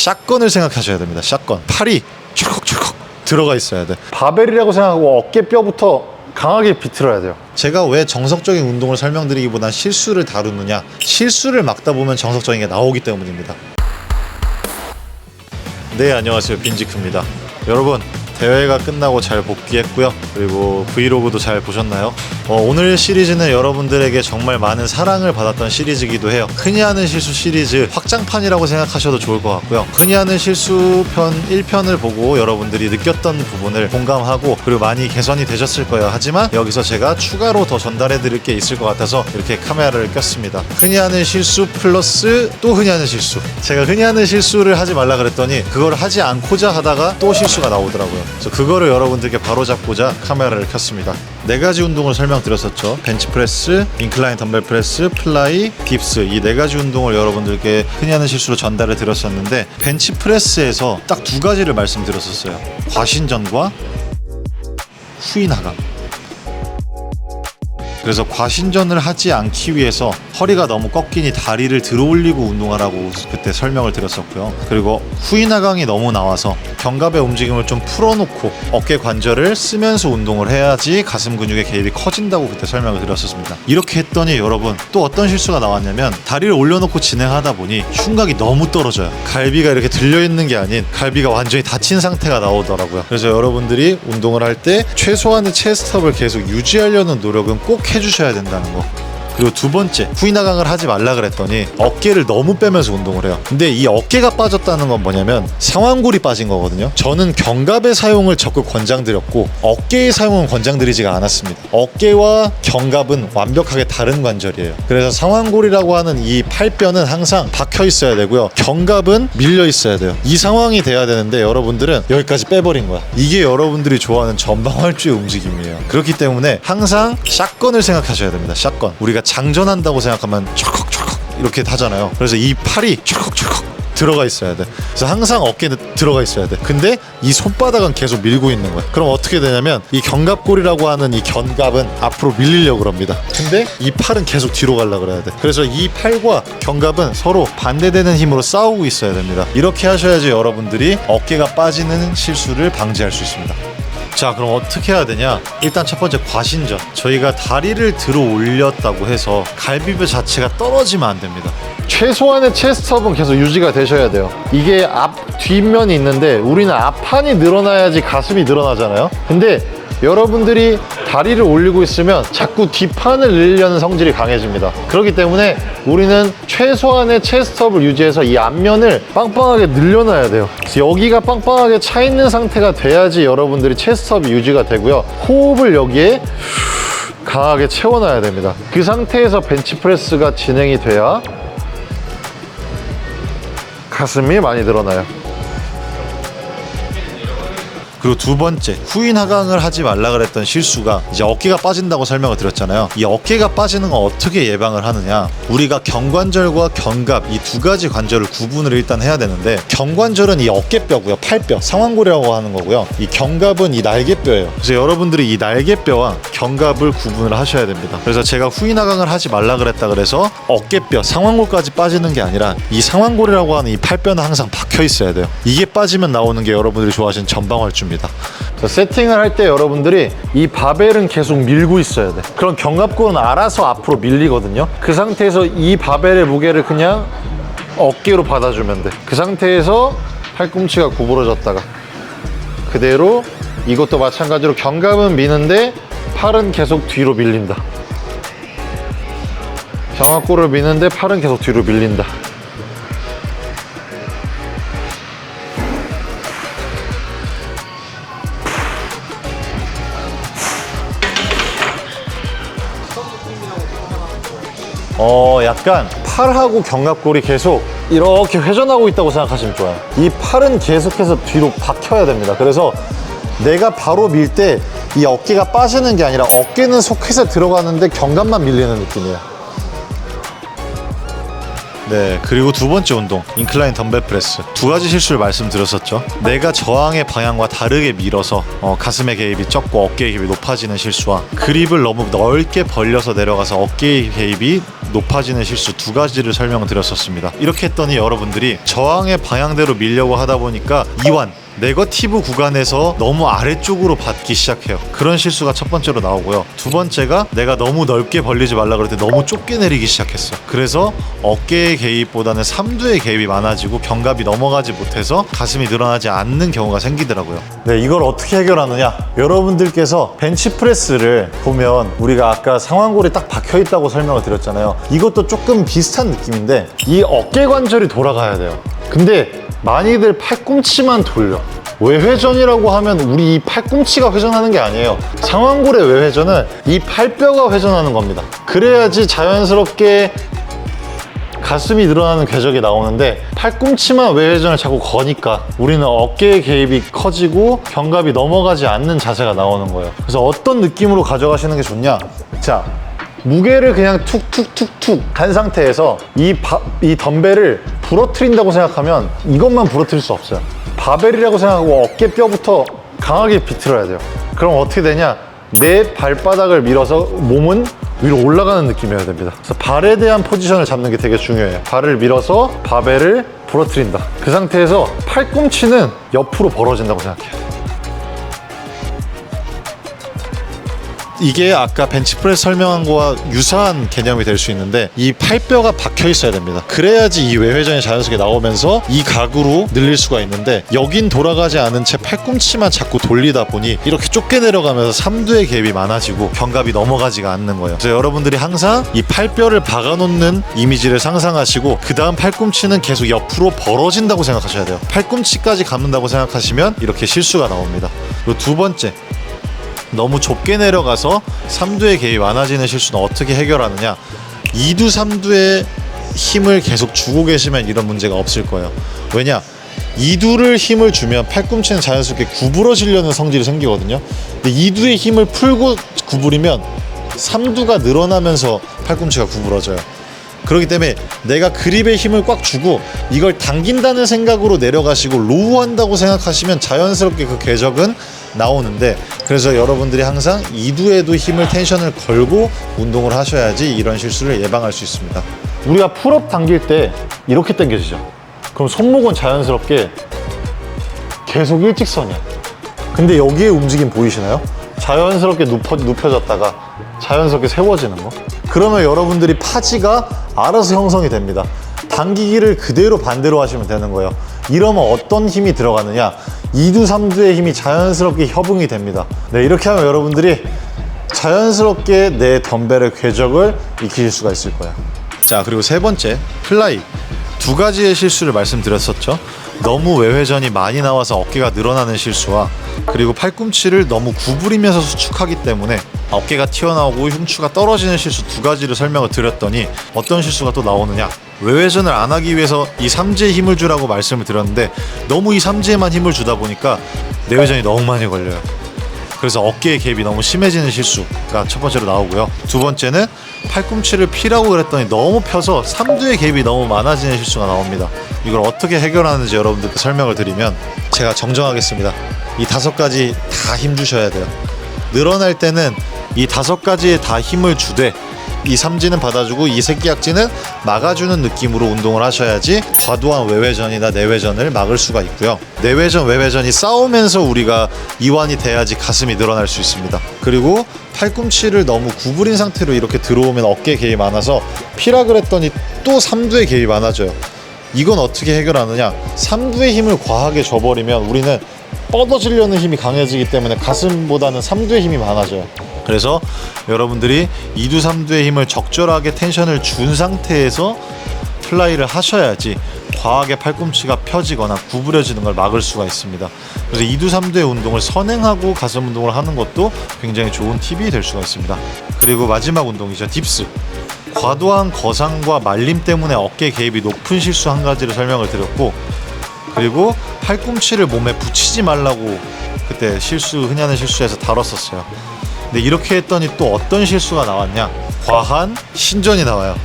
샷건을 생각하셔야 됩니다. 샷건. 팔이 철컥철컥 들어가 있어야 돼. 바벨이라고 생각하고 어깨뼈부터 강하게 비틀어야 돼요. 제가 왜 정석적인 운동을 설명드리기보단 실수를 다루느냐, 실수를 막다 보면 정석적인 게 나오기 때문입니다. 네, 안녕하세요. 빈지크입니다. 여러분, 대회가 끝나고 잘 복귀했고요. 그리고 브이로그도 잘 보셨나요? 오늘 시리즈는 여러분들에게 정말 많은 사랑을 받았던 시리즈이기도 해요. 흔히 하는 실수 시리즈 확장판이라고 생각하셔도 좋을 것 같고요. 흔히 하는 실수편 1편을 보고 여러분들이 느꼈던 부분을 공감하고 그리고 많이 개선이 되셨을 거예요. 하지만 여기서 제가 추가로 더 전달해 드릴 게 있을 것 같아서 이렇게 카메라를 꼈습니다. 흔히 하는 실수 플러스 또 흔히 하는 실수. 제가 흔히 하는 실수를 하지 말라 그랬더니 그걸 하지 않고자 하다가 또 실수가 나오더라고요. 그래서 그거를 여러분들께 바로잡고자 카메라를 켰습니다. 4가지 운동을 설명드렸었죠. 벤치프레스, 인클라인 덤벨 프레스, 플라이, 딥스. 이 4가지 운동을 여러분들께 흔히 하는 실수로 전달을 드렸었는데 벤치프레스에서 딱 2가지를 말씀드렸었어요. 과신전과 후인 하강. 그래서 과신전을 하지 않기 위해서 허리가 너무 꺾이니 다리를 들어 올리고 운동하라고 그때 설명을 드렸었고요. 그리고 후인 하강이 너무 나와서 견갑의 움직임을 좀 풀어놓고 어깨 관절을 쓰면서 운동을 해야지 가슴 근육의 개입이 커진다고 그때 설명을 드렸었습니다. 이렇게 했더니 여러분 또 어떤 실수가 나왔냐면 다리를 올려놓고 진행하다 보니 흉곽이 너무 떨어져요. 갈비가 이렇게 들려있는 게 아닌 갈비가 완전히 닫힌 상태가 나오더라고요. 그래서 여러분들이 운동을 할 때 최소한의 체스트업을 계속 유지하려는 노력은 꼭 해주셔야 된다는 거. 그리고 2번째, 후인 하강을 하지 말라 그랬더니 어깨를 너무 빼면서 운동을 해요. 근데 이 어깨가 빠졌다는 건 뭐냐면 상완골이 빠진 거거든요. 저는 견갑의 사용을 적극 권장드렸고 어깨의 사용은 권장드리지가 않았습니다. 어깨와 견갑은 완벽하게 다른 관절이에요. 그래서 상완골이라고 하는 이 팔뼈는 항상 박혀 있어야 되고요. 견갑은 밀려 있어야 돼요. 이 상황이 돼야 되는데 여러분들은 여기까지 빼버린 거야. 이게 여러분들이 좋아하는 전방활주의 움직임이에요. 그렇기 때문에 항상 샷건을 생각하셔야 됩니다. 샷건. 우리가 장전한다고 생각하면 철컥철컥 이렇게 하잖아요. 그래서 이 팔이 철컥철컥 들어가 있어야 돼. 그래서 항상 어깨는 들어가 있어야 돼. 근데 이 손바닥은 계속 밀고 있는 거야. 그럼 어떻게 되냐면 이 견갑골이라고 하는 이 견갑은 앞으로 밀리려고 합니다. 근데 이 팔은 계속 뒤로 가려고 그래야 돼. 그래서 이 팔과 견갑은 서로 반대되는 힘으로 싸우고 있어야 됩니다. 이렇게 하셔야지 여러분들이 어깨가 빠지는 실수를 방지할 수 있습니다. 자, 그럼 어떻게 해야 되냐? 일단 첫 번째 과신전. 저희가 다리를 들어 올렸다고 해서 갈비뼈 자체가 떨어지면 안 됩니다. 최소한의 체스트업은 계속 유지가 되셔야 돼요. 이게 뒷면이 있는데 우리는 앞판이 늘어나야지 가슴이 늘어나잖아요. 근데 여러분들이 다리를 올리고 있으면 자꾸 뒷판을 늘리려는 성질이 강해집니다. 그렇기 때문에 우리는 최소한의 체스트업을 유지해서 이 앞면을 빵빵하게 늘려놔야 돼요. 그래서 여기가 빵빵하게 차 있는 상태가 돼야지 여러분들이 체스트업이 유지가 되고요. 호흡을 여기에 강하게 채워놔야 됩니다. 그 상태에서 벤치프레스가 진행이 돼야 가슴이 많이 늘어나요. 그리고 2번째, 후인 하강을 하지 말라 그랬던 실수가 이제 어깨가 빠진다고 설명을 드렸잖아요. 이 어깨가 빠지는 건 어떻게 예방을 하느냐? 우리가 견관절과 견갑 이 2가지 관절을 구분을 일단 해야 되는데 견관절은 이 어깨뼈고요. 팔뼈, 상완골이라고 하는 거고요. 이 견갑은 이 날개뼈예요. 그래서 여러분들이 이 날개뼈와 견갑을 구분을 하셔야 됩니다. 그래서 제가 후인 하강을 하지 말라 그랬다 그래서 어깨뼈, 상완골까지 빠지는 게 아니라 이 상완골이라고 하는 이 팔뼈는 항상 박혀 있어야 돼요. 이게 빠지면 나오는 게 여러분들이 좋아하시는 전방활주. 세팅을 할 때 여러분들이 이 바벨은 계속 밀고 있어야 돼. 그럼 견갑골은 알아서 앞으로 밀리거든요. 그 상태에서 이 바벨의 무게를 그냥 어깨로 받아주면 돼. 그 상태에서 팔꿈치가 구부러졌다가 그대로 이것도 마찬가지로 견갑은 미는데 팔은 계속 뒤로 밀린다. 견갑골을 미는데 팔은 계속 뒤로 밀린다. 약간 팔하고 견갑골이 계속 이렇게 회전하고 있다고 생각하시면 좋아요. 이 팔은 계속해서 뒤로 박혀야 됩니다. 그래서 내가 바로 밀 때 이 어깨가 빠지는 게 아니라 어깨는 소켓에 들어가는데 견갑만 밀리는 느낌이에요. 네, 그리고 두 번째 운동, 인클라인 덤벨 프레스. 두 가지 실수를 말씀드렸었죠. 내가 저항의 방향과 다르게 밀어서 가슴의 개입이 적고 어깨의 개입이 높아지는 실수와 그립을 너무 넓게 벌려서 내려가서 어깨의 개입이 높아지는 실수, 두 가지를 설명드렸었습니다. 이렇게 했더니 여러분들이 저항의 방향대로 밀려고 하다 보니까 이완, 네거티브 구간에서 너무 아래쪽으로 받기 시작해요. 그런 실수가 첫 번째로 나오고요. 두 번째가 내가 너무 넓게 벌리지 말라 그럴 때 너무 좁게 내리기 시작했어. 그래서 어깨의 개입보다는 삼두의 개입이 많아지고 견갑이 넘어가지 못해서 가슴이 늘어나지 않는 경우가 생기더라고요. 네, 이걸 어떻게 해결하느냐? 여러분들께서 벤치프레스를 보면 우리가 아까 상완골이 딱 박혀 있다고 설명을 드렸잖아요. 이것도 조금 비슷한 느낌인데 이 어깨 관절이 돌아가야 돼요. 근데 많이들 팔꿈치만 돌려. 외회전이라고 하면 우리 이 팔꿈치가 회전하는 게 아니에요. 상완골의 외회전은 이 팔뼈가 회전하는 겁니다. 그래야지 자연스럽게 가슴이 늘어나는 궤적이 나오는데 팔꿈치만 외회전을 자꾸 거니까 우리는 어깨의 개입이 커지고 견갑이 넘어가지 않는 자세가 나오는 거예요. 그래서 어떤 느낌으로 가져가시는 게 좋냐? 자, 무게를 그냥 툭툭툭툭 간 상태에서 이 덤벨을 부러뜨린다고 생각하면 이것만 부러뜨릴 수 없어요. 바벨이라고 생각하고 어깨뼈부터 강하게 비틀어야 돼요. 그럼 어떻게 되냐? 내 발바닥을 밀어서 몸은 위로 올라가는 느낌이어야 됩니다. 그래서 발에 대한 포지션을 잡는 게 되게 중요해요. 발을 밀어서 바벨을 부러뜨린다. 그 상태에서 팔꿈치는 옆으로 벌어진다고 생각해요. 이게 아까 벤치프레스 설명한 거와 유사한 개념이 될 수 있는데 이 팔뼈가 박혀 있어야 됩니다. 그래야지 이 외회전이 자연스럽게 나오면서 이 각으로 늘릴 수가 있는데 여긴 돌아가지 않은 채 팔꿈치만 자꾸 돌리다 보니 이렇게 좁게 내려가면서 삼두의 갭이 많아지고 견갑이 넘어가지가 않는 거예요. 그래서 여러분들이 항상 이 팔뼈를 박아놓는 이미지를 상상하시고 그 다음 팔꿈치는 계속 옆으로 벌어진다고 생각하셔야 돼요. 팔꿈치까지 감는다고 생각하시면 이렇게 실수가 나옵니다. 그리고 두 번째, 너무 좁게 내려가서 삼두의 개입이 많아지는 실수는 어떻게 해결하느냐? 2두 3두의 힘을 계속 주고 계시면 이런 문제가 없을 거예요. 왜냐? 2두를 힘을 주면 팔꿈치는 자연스럽게 구부러지려는 성질이 생기거든요. 근데 2두의 힘을 풀고 구부리면 3두가 늘어나면서 팔꿈치가 구부러져요. 그렇기 때문에 내가 그립에 힘을 꽉 주고 이걸 당긴다는 생각으로 내려가시고 로우한다고 생각하시면 자연스럽게 그 궤적은 나오는데, 그래서 여러분들이 항상 2두에도 힘을 텐션을 걸고 운동을 하셔야지 이런 실수를 예방할 수 있습니다. 우리가 풀업 당길 때 이렇게 당겨지죠. 그럼 손목은 자연스럽게 계속 일직선이야. 근데 여기에 움직임 보이시나요? 자연스럽게 눕혀졌다가 자연스럽게 세워지는 거. 그러면 여러분들이 파지가 알아서 형성이 됩니다. 당기기를 그대로 반대로 하시면 되는 거예요. 이러면 어떤 힘이 들어가느냐? 2두 3두의 힘이 자연스럽게 협응이 됩니다. 네, 이렇게 하면 여러분들이 자연스럽게 내 덤벨의 궤적을 익히실 수가 있을 거예요. 자, 그리고 세 번째, 플라이. 두 가지의 실수를 말씀드렸었죠. 너무 외회전이 많이 나와서 어깨가 늘어나는 실수와 그리고 팔꿈치를 너무 구부리면서 수축하기 때문에 어깨가 튀어나오고 흉추가 떨어지는 실수, 두 가지를 설명을 드렸더니 어떤 실수가 또 나오느냐? 외회전을 안 하기 위해서 이 삼지에 힘을 주라고 말씀을 드렸는데 너무 이 삼지에만 힘을 주다 보니까 내회전이 너무 많이 걸려요. 그래서 어깨의 갭이 너무 심해지는 실수가 첫 번째로 나오고요. 두 번째는 팔꿈치를 피라고 그랬더니 너무 펴서 삼두의 갭이 너무 많아지는 실수가 나옵니다. 이걸 어떻게 해결하는지 여러분들께 설명을 드리면 제가 정정하겠습니다. 이 다섯 가지 다 힘 주셔야 돼요. 늘어날 때는 이 다섯 가지에 다 힘을 주되 이 삼지는 받아주고 이 새끼약지는 막아주는 느낌으로 운동을 하셔야지 과도한 외회전이나 내회전을 막을 수가 있고요. 내회전, 외회전이 싸우면서 우리가 이완이 돼야지 가슴이 늘어날 수 있습니다. 그리고 팔꿈치를 너무 구부린 상태로 이렇게 들어오면 어깨에 갭이 많아서 피라 그랬더니 또 삼두에 갭이 많아져요. 이건 어떻게 해결하느냐? 삼두의 힘을 과하게 줘버리면 우리는 뻗어지려는 힘이 강해지기 때문에 가슴보다는 삼두의 힘이 많아져요. 그래서 여러분들이 2두 3두의 힘을 적절하게 텐션을 준 상태에서 플라이를 하셔야지 과하게 팔꿈치가 펴지거나 구부려지는 걸 막을 수가 있습니다. 그래서 2두 3두의 운동을 선행하고 가슴 운동을 하는 것도 굉장히 좋은 팁이 될 수가 있습니다. 그리고 마지막 운동이죠. 딥스. 과도한 거상과 말림 때문에 어깨 개입이 높은 실수 한 가지를 설명을 드렸고, 그리고 팔꿈치를 몸에 붙이지 말라고 그때 흔히 하는 실수에서 다뤘었어요. 근데 이렇게 했더니 또 어떤 실수가 나왔냐? 과한 신전이 나와요.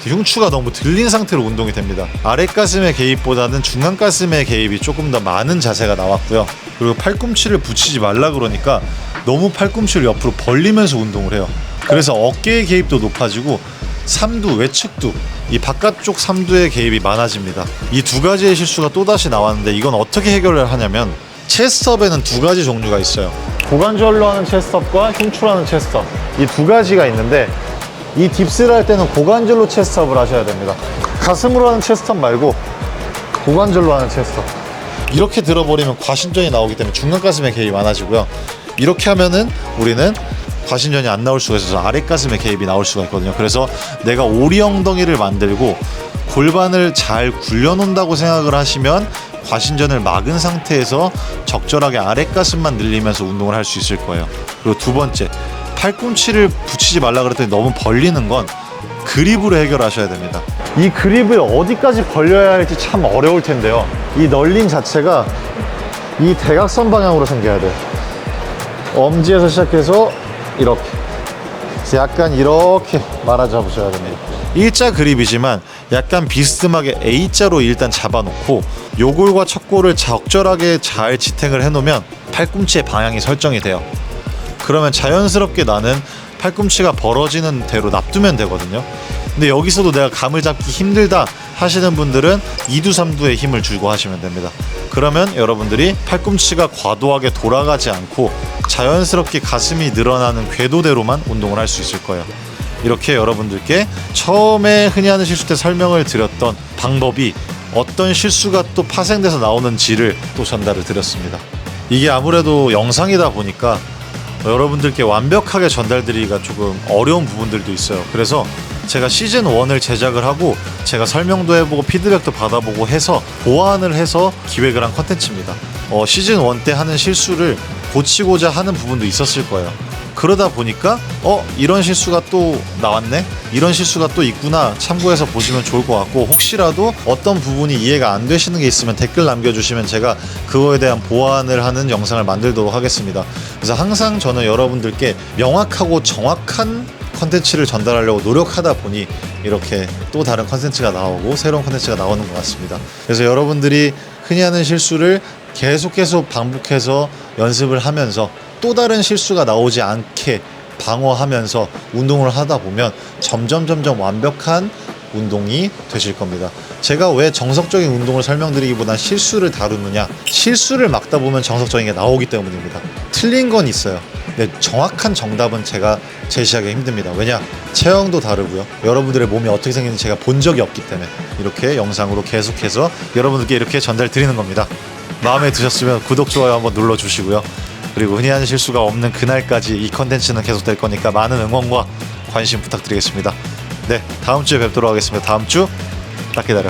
흉추가 너무 들린 상태로 운동이 됩니다. 아랫가슴의 개입보다는 중간가슴의 개입이 조금 더 많은 자세가 나왔고요. 그리고 팔꿈치를 붙이지 말라 그러니까 너무 팔꿈치를 옆으로 벌리면서 운동을 해요. 그래서 어깨의 개입도 높아지고 삼두, 외측두, 이 바깥쪽 삼두의 개입이 많아집니다. 이 두 가지의 실수가 또다시 나왔는데 이건 어떻게 해결을 하냐면 체스트업에는 두 가지 종류가 있어요. 고관절로 하는 체스트업과 흉추로 하는 체스트업, 이 두 가지가 있는데 이 딥스를 할 때는 고관절로 체스트업을 하셔야 됩니다. 가슴으로 하는 체스트업 말고 고관절로 하는 체스트업. 이렇게 들어버리면 과신전이 나오기 때문에 중간가슴에 개입이 많아지고요. 이렇게 하면은 우리는 과신전이 안 나올 수가 있어서 아랫가슴에 개입이 나올 수가 있거든요. 그래서 내가 오리 엉덩이를 만들고 골반을 잘 굴려놓는다고 생각을 하시면 과신전을 막은 상태에서 적절하게 아랫가슴만 늘리면서 운동을 할 수 있을 거예요. 그리고 두 번째, 팔꿈치를 붙이지 말라 그랬더니 너무 벌리는 건 그립으로 해결하셔야 됩니다. 이 그립을 어디까지 벌려야 할지 참 어려울 텐데요. 이 널림 자체가 이 대각선 방향으로 생겨야 돼요. 엄지에서 시작해서 이렇게, 약간 이렇게 말아 잡으셔야 됩니다. 일자 그립이지만 약간 비스듬하게 A자로 일단 잡아놓고 요골과 척골을 적절하게 잘 지탱을 해놓으면 팔꿈치의 방향이 설정이 돼요. 그러면 자연스럽게 나는 팔꿈치가 벌어지는 대로 놔두면 되거든요. 근데 여기서도 내가 감을 잡기 힘들다 하시는 분들은 2두 3두에 힘을 주고 하시면 됩니다. 그러면 여러분들이 팔꿈치가 과도하게 돌아가지 않고 자연스럽게 가슴이 늘어나는 궤도대로만 운동을 할 수 있을 거예요. 이렇게 여러분들께 처음에 흔히 하는 실수 때 설명을 드렸던 방법이 어떤 실수가 또 파생돼서 나오는지를 또 전달을 드렸습니다. 이게 아무래도 영상이다 보니까 여러분들께 완벽하게 전달드리기가 조금 어려운 부분들도 있어요. 그래서 제가 시즌 1을 제작을 하고 제가 설명도 해보고 피드백도 받아보고 해서 보완을 해서 기획을 한 컨텐츠입니다. 시즌 1 때 하는 실수를 고치고자 하는 부분도 있었을 거예요. 그러다 보니까 이런 실수가 또 나왔네? 이런 실수가 또 있구나 참고해서 보시면 좋을 것 같고, 혹시라도 어떤 부분이 이해가 안 되시는 게 있으면 댓글 남겨주시면 제가 그거에 대한 보완을 하는 영상을 만들도록 하겠습니다. 그래서 항상 저는 여러분들께 명확하고 정확한 컨텐츠를 전달하려고 노력하다 보니 이렇게 또 다른 컨텐츠가 나오고 새로운 컨텐츠가 나오는 것 같습니다. 그래서 여러분들이 흔히 하는 실수를 계속 반복해서 연습을 하면서 또 다른 실수가 나오지 않게 방어하면서 운동을 하다 보면 점점 완벽한 운동이 되실 겁니다. 제가 왜 정석적인 운동을 설명드리기보단 실수를 다루느냐, 실수를 막다 보면 정석적인 게 나오기 때문입니다. 틀린 건 있어요. 근데 정확한 정답은 제가 제시하기 힘듭니다. 왜냐? 체형도 다르고요. 여러분들의 몸이 어떻게 생기는지 제가 본 적이 없기 때문에 이렇게 영상으로 계속해서 여러분들께 이렇게 전달 드리는 겁니다. 마음에 드셨으면 구독, 좋아요 한번 눌러주시고요. 그리고 흔히 하는 실수가 없는 그날까지 이 컨텐츠는 계속될 거니까 많은 응원과 관심 부탁드리겠습니다. 네, 다음 주에 뵙도록 하겠습니다. 다음 주 딱 기다려.